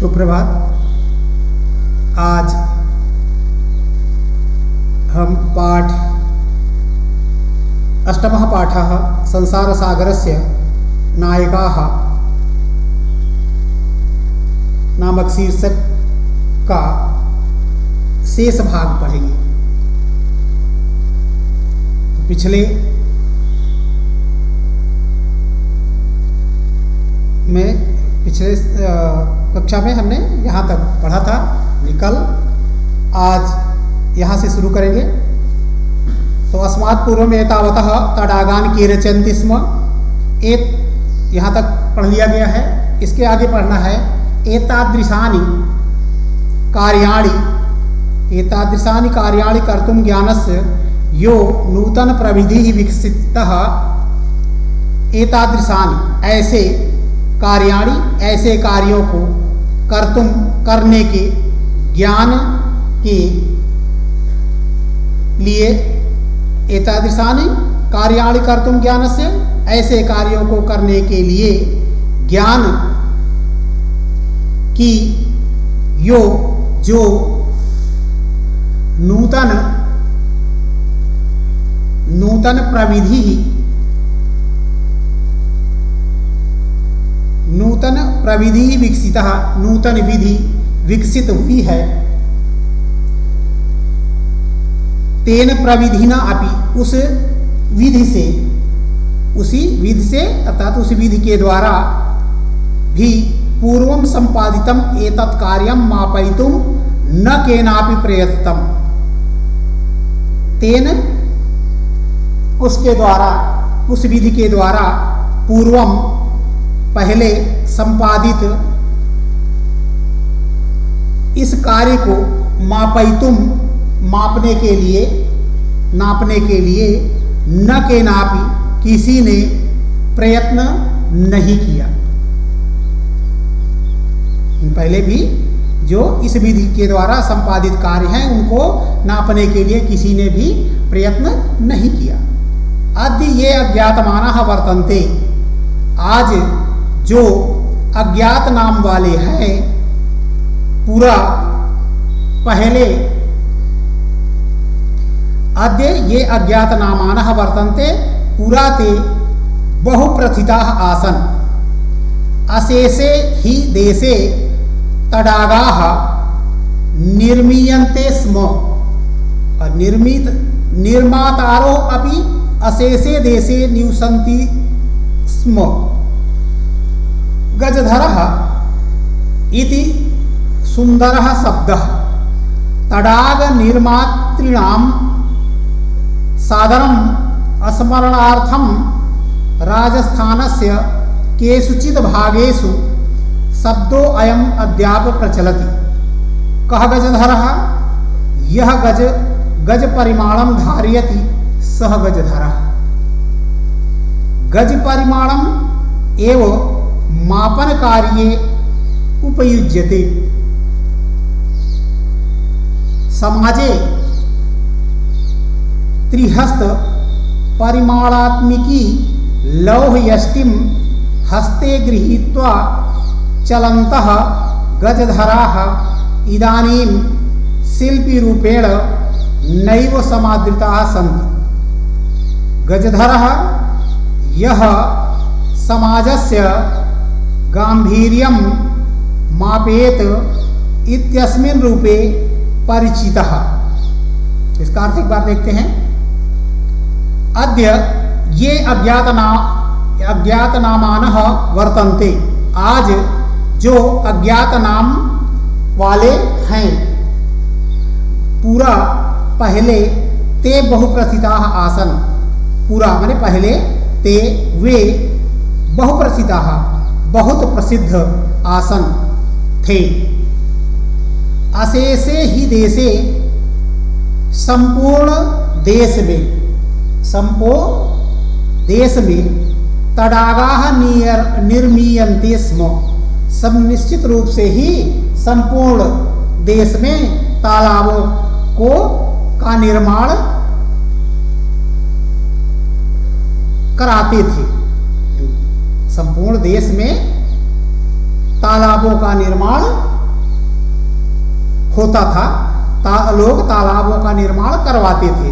सुप्रभात। आज हम पाठ अष्टमः पाठः संसारसागरस्य नायकाः नामक शीर्षक का शेष भाग पढ़ेंगे। पिछले कक्षा में हमने यहाँ तक पढ़ा था। निकल आज यहाँ से शुरू करेंगे। तो अस्मात् पूर्वम् एतावतः तडागान् कीर्यन्ति स्म। एक यहाँ तक पढ़ लिया गया है। इसके आगे पढ़ना है एतादृशानि कार्याणि कर्तुं ज्ञानस्य यो नूतन प्रविधि विकसितः। एतादृशानि ऐसे कार्याणि ऐसे कार्यों को कर्तुं करने के ज्ञान के लिए एतादृशानि कार्याणि कर्तुं ज्ञानस्य ऐसे कार्यों को करने के लिए ज्ञान की जो नूतन प्रविधि विकसितः नूतन विधि विकसित हुई है। तेन प्रविधिना अपि उसी विधि से अर्थात उस विधि के द्वारा भी पूर्वं संपादितम एतत् कार्यं मापयितुं न केनापि प्रयत्तम। तेन उसके द्वारा उस विधि के द्वारा पूर्वम पहले संपादित इस कार्य को मापयितुम नापने के लिए न केनापि किसी ने प्रयत्न नहीं किया। पहले भी जो इस विधि के द्वारा संपादित कार्य हैं उनको नापने के लिए किसी ने भी प्रयत्न नहीं किया। अद्य ये अज्ञातमानः वर्तन्ते। आज जो अज्ञात नाम वाले हैं पूरा पहले अद्य ये अज्ञात नामानः वर्तन्ते पुरा ते बहुप्रथिताः आसन्। अशेषे हि देशे तडागाः निर्मीयन्ते स्म। निर्मातारो अपि अशेषे देशे निवसन्ति स्म। गजधरः इति सुन्दरः शब्दः तडाग निर्मातॄणां सादरम् स्मरणार्थं राजस्थानस्य केषुचित् भागेषु शब्दो अयम् अद्याप प्रचलति। कः गजधरः? यः गज परिमाणं धारयति सः गजधरः। गज परिमाणम् एव मापन कार्ये उपयुज्यते। समाजे त्रिहस्त परिमाणात्मिकी लौहयष्टिं हस्ते गृहीत्वा चलन्तः गजधराः इदानीं शिल्पीरूपेण नैव समादृताः सन्ति। गजधरः यः समाजस्य गांभीर्यं मापेत इत्यस्मिन् रूपे परिचितः। इसका अर्थ एक बार देखते हैं। अद्य ये अज्ञात नामानः वर्तन्ते। आज जो अज्ञात नाम वाले हैं पूरा पहले ते बहुप्रथिताः आसन्। पूरा माने पहले ते वे बहुप्रथिताः बहुत प्रसिद्ध आसन थे। अशेषे ही देशे संपूर्ण देश में तडागाः निर्मीयन्ते स्म। सब निश्चित रूप से ही संपूर्ण देश में तालाबों का निर्माण कराते थे। संपूर्ण देश में तालाबों का निर्माण होता था, लोग तालाबों का निर्माण करवाते थे।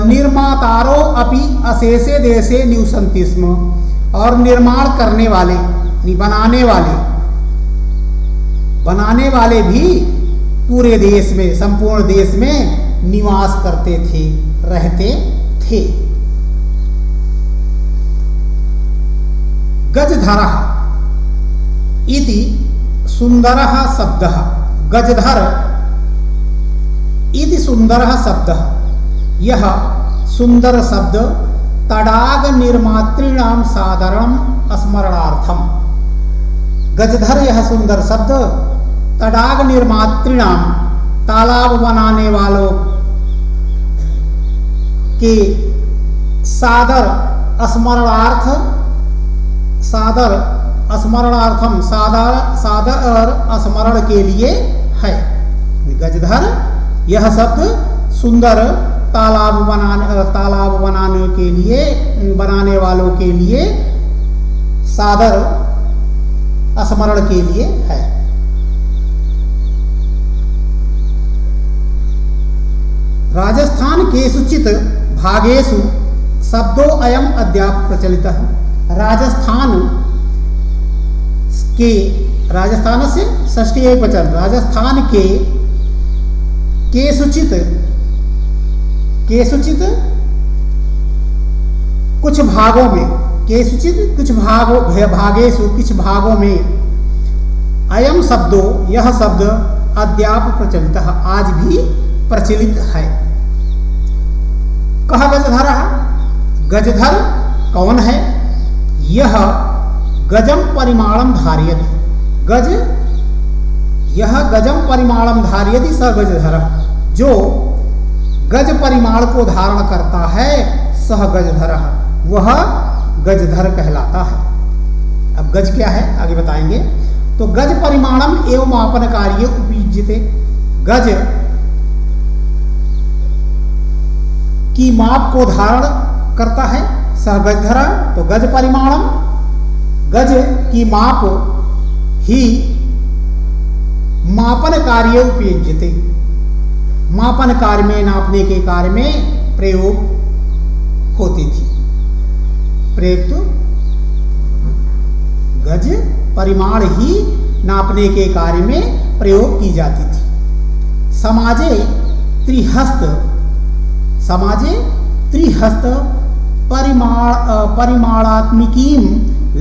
निर्मातारो अपि अशेषे देशे निवसन्ति स्म, और निर्माण करने वाले, बनाने वाले भी पूरे देश में, संपूर्ण देश में निवास करते थे, रहते थे। गजधरः इति सुंदरः शब्दः, गजधर इति सुंदरः शब्दः, यह सुंदर शब्द तडाग निर्मातृणाम साधारण स्मरणार्थम। गजधर यह सुंदर शब्द तडाग निर्मातृणाम, तालाब बनाने वालों के सादर स्मरण के लिए है। गजधर यह शब्द सुंदर तालाब बनाने के लिए, बनाने वालों के लिए, सादर स्मरण के लिए है। राजस्थान केषुचित् भागेषु शब्दो अयम अद्याप प्रचलितः। राजस्थान से षष्ठी एकवचन, राजस्थान के केषुचित् कुछ भागों में, केषुचित् कुछ भागेषु कुछ भागों में, अयम शब्दो यह शब्द अद्याप प्रचलितः आज भी प्रचलित है। कह गजधर, गजधर कौन है? यह गजम परिमाणम धारयति, यह गजम परिमाणम धारयति स गजधर, जो गज परिमाण को धारण करता है, सह गजधर, वह गजधर कहलाता है। अब गज क्या है आगे बताएंगे। तो गज परिमाणम एवं मापन कार्य उपयुज्यते, गज की माप को धारण करता है, सह गजधर। तो गज परिमाणम, गज की माप ही मापन कार्य उपयुज्यते, मापन कार्य में, नापने के कार्य में प्रयोग होती थी, प्रयुक्त गज परिमाण ही नापने के कार्य में प्रयोग की जाती थी। समाजे त्रिहस्त परिमाणात्मिकीं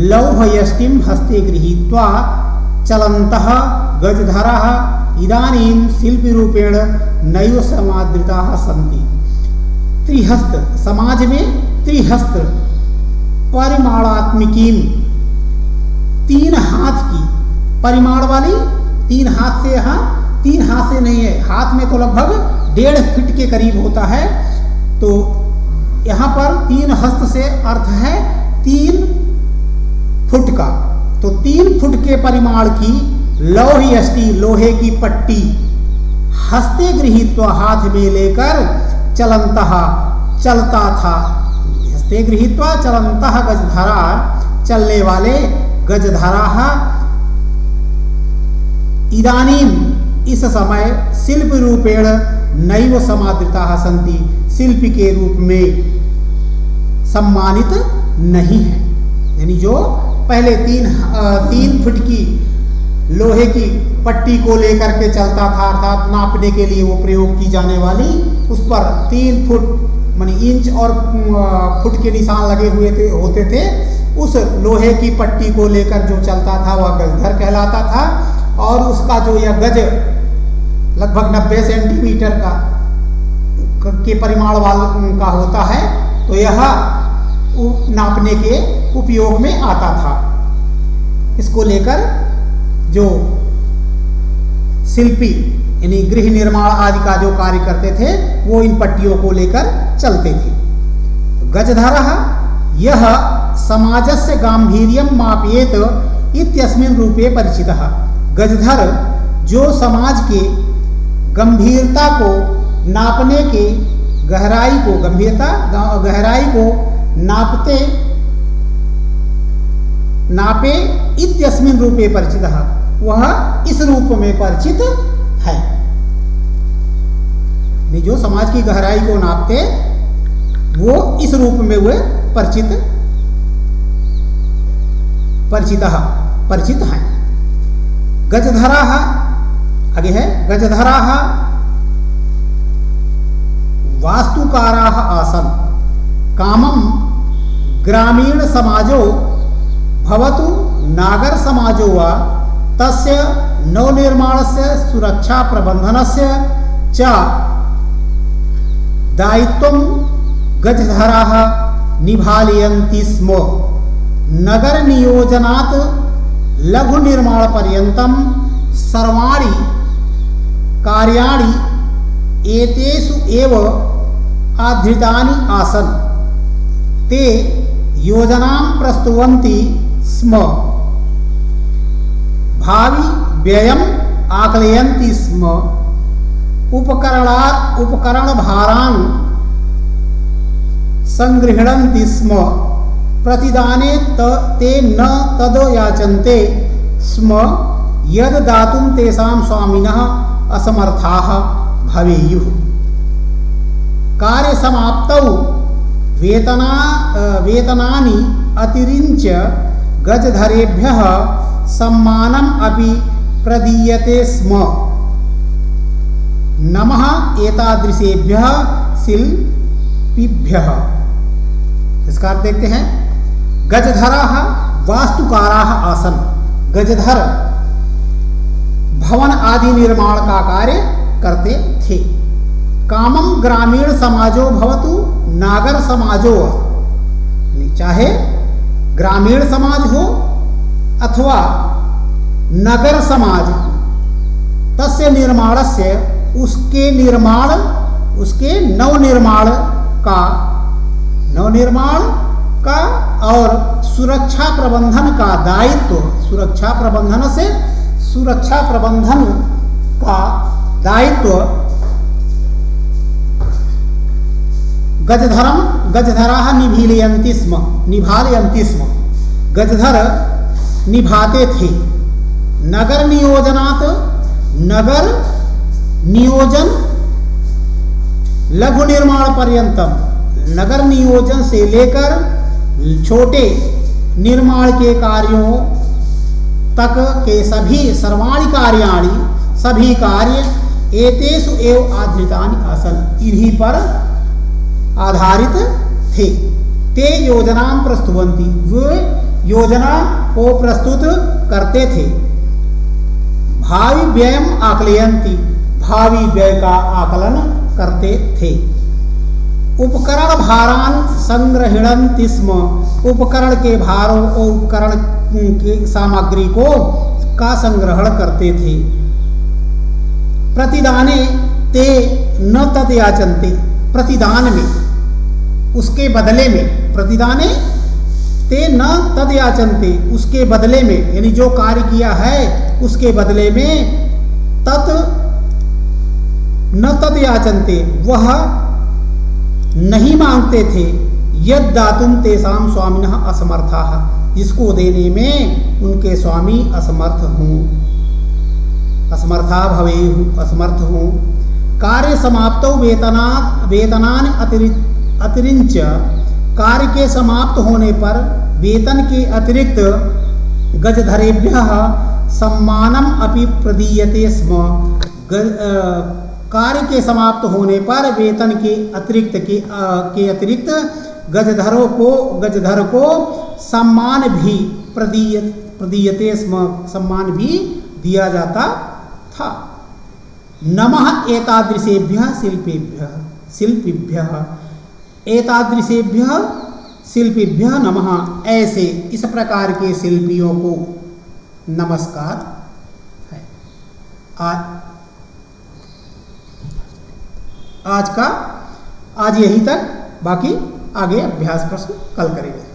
लौहयष्टिं हस्ते गृहीत्वा चलन्तः गजधरः इदानीं शिल्परूपेण नैव समादृताः सन्ति। त्रिहस्त, समाज में त्रिहस्त परिमाणात्मिकीं, तीन हाथ की, परिमाण वाली, तीन हाथ से, यहाँ तीन हाथ से नहीं है, हाथ में तो लगभग 1.5 फीट के करीब होता है, तो यहाँ पर 3 हस्त से अर्थ है 3 फुट का। तो 3 फुट के परिमाण की लौहयष्टि, लोहे की पट्टी, हस्ते गृहीत्वा, हाथ में लेकर, चलन्तः, चलता था, हस्ते गृहीत्वा चलन्तः गजधरा, चलने वाले गजधराः, इदानीम, इस समय, शिल्प रूपेण नैव समादृताः सन्ति, शिल्प के रूप में सम्मानित नहीं है। यानी जो पहले 3 फुट की लोहे की पट्टी को लेकर के चलता था, अर्थात नापने के लिए वो प्रयोग की जाने वाली, उस पर 3 फुट मानी इंच और फुट के निशान लगे हुए होते थे, उस लोहे की पट्टी को लेकर जो चलता था वह गजधर कहलाता था। और उसका जो यह गज लगभग 90 सेंटीमीटर का के परिमाण का होता है, तो यह नापने के उपयोग में आता था। इसको लेकर जो शिल्पी यानी गृह निर्माण आदि का जो कार्य करते थे, वो इन पट्टियों को लेकर चलते थे। गजधरः यह समाजस्य गांभीर्यं मापयेत इत्यस्मिन् रूपे परिचितः। गजधर जो समाज के गंभीरता को नापने के, गहराई को, गहराई को नापे इत्यस्मिन् रूपे परिचितः, वह इस रूप में परिचित है। जो समाज की गहराई को नापते वो इस रूप में वे परिचित हैं। गजधरा आगे है, गजधरा वास्तुकारा आसन कामम ग्रामीण समाजो भवतु नागर समाजो वा तस्य नवनिर्माणस्य सुरक्षा प्रबंधनस्य च दायित्वं गजधराः निभालयन्ति स्म। नगर नियोजनात् लघु निर्माण पर्यन्तं सर्वाणि कार्याणि एतेषु एव आधृतानि आसन्। ते योजनां प्रस्तुवन्ति स्म, भावी व्ययम् आकलयन्ति स्म, उपकरण भारान् संगृह्णन्ति स्म, प्रतिदाने ते न तद याचन्ते स्म यद दातुं तेषां स्वामिनः असमर्थाः भवेयुः। कार्य समाप्तौ वेतनानि अतिरिञ्च गजधरेभ्यः सम्मानम् अपि प्रदीयते स्म। नमः एतादृशेभ्यः शिल्पिभ्यः। इसका अर्थ देखते हैं। गजधराः वास्तुकाराः आसन। गजधर भवन आदि निर्माण का कार्य करते थे। कामम ग्रामीण समाजो भवतु नागर समाजो, चाहे ग्रामीण समाज हो अथवा नगर समाज, तस्य निर्माणस्य उसके नवनिर्माण का और सुरक्षा प्रबंधन का दायित्व, सुरक्षा प्रबंधन का दायित्व गजधराः निभालयन्ति स्म। गजधर निभाते थे। नगर नियोजन लघु निर्माण पर्यंतम, नगर नियोजन से लेकर छोटे निर्माण के कार्यों तक के सभी कार्य एतेषु एव आधृतानि आसन्, इन्हीं पर आधारित थे। ते योजनां प्रस्तुवन्ति, वे योजना को प्रस्तुत करते थे। भावी व्ययम् आकलयन्ति, भावी व्यय का आकलन करते थे। उपकरण भारान संग्रहणन्ति स्म, उपकरण के भारों और उपकरण की सामग्री का संग्रहण करते थे। प्रतिदाने ते न तद याचन्ते, प्रतिदान में, उसके बदले में, प्रतिदाने ते न तद याचन्ते, उसके बदले में, यानी जो कार्य किया है उसके बदले में, तत् न तद याचन्ते, वह नहीं मांगते थे। यद दातुं तेषां स्वामिनः असमर्थाः, जिसको देने में उनके स्वामी असमर्थ हों, असमर्था भवेयुः, असमर्थ हों। कार्य समाप्तौ वेतनानि अतिरिञ्च, कार्य के समाप्त होने पर वेतन के अतिरिक्त गजधरेभ्यः सम्मानम् अपि प्रदीयते स्म। कार्य के समाप्त होने पर वेतन के अतिरिक्त गजधर को सम्मान भी प्रदीयते स्म, सम्मान भी दिया जाता था। नमः एतादृशेभ्यः शिल्पिभ्यः, एतादृशेभ्यः शिल्पिभ्यः नमः, ऐसे इस प्रकार के शिल्पियों को नमस्कार है। आज यही तक, बाकी आगे अभ्यास प्रश्न कल करेंगे।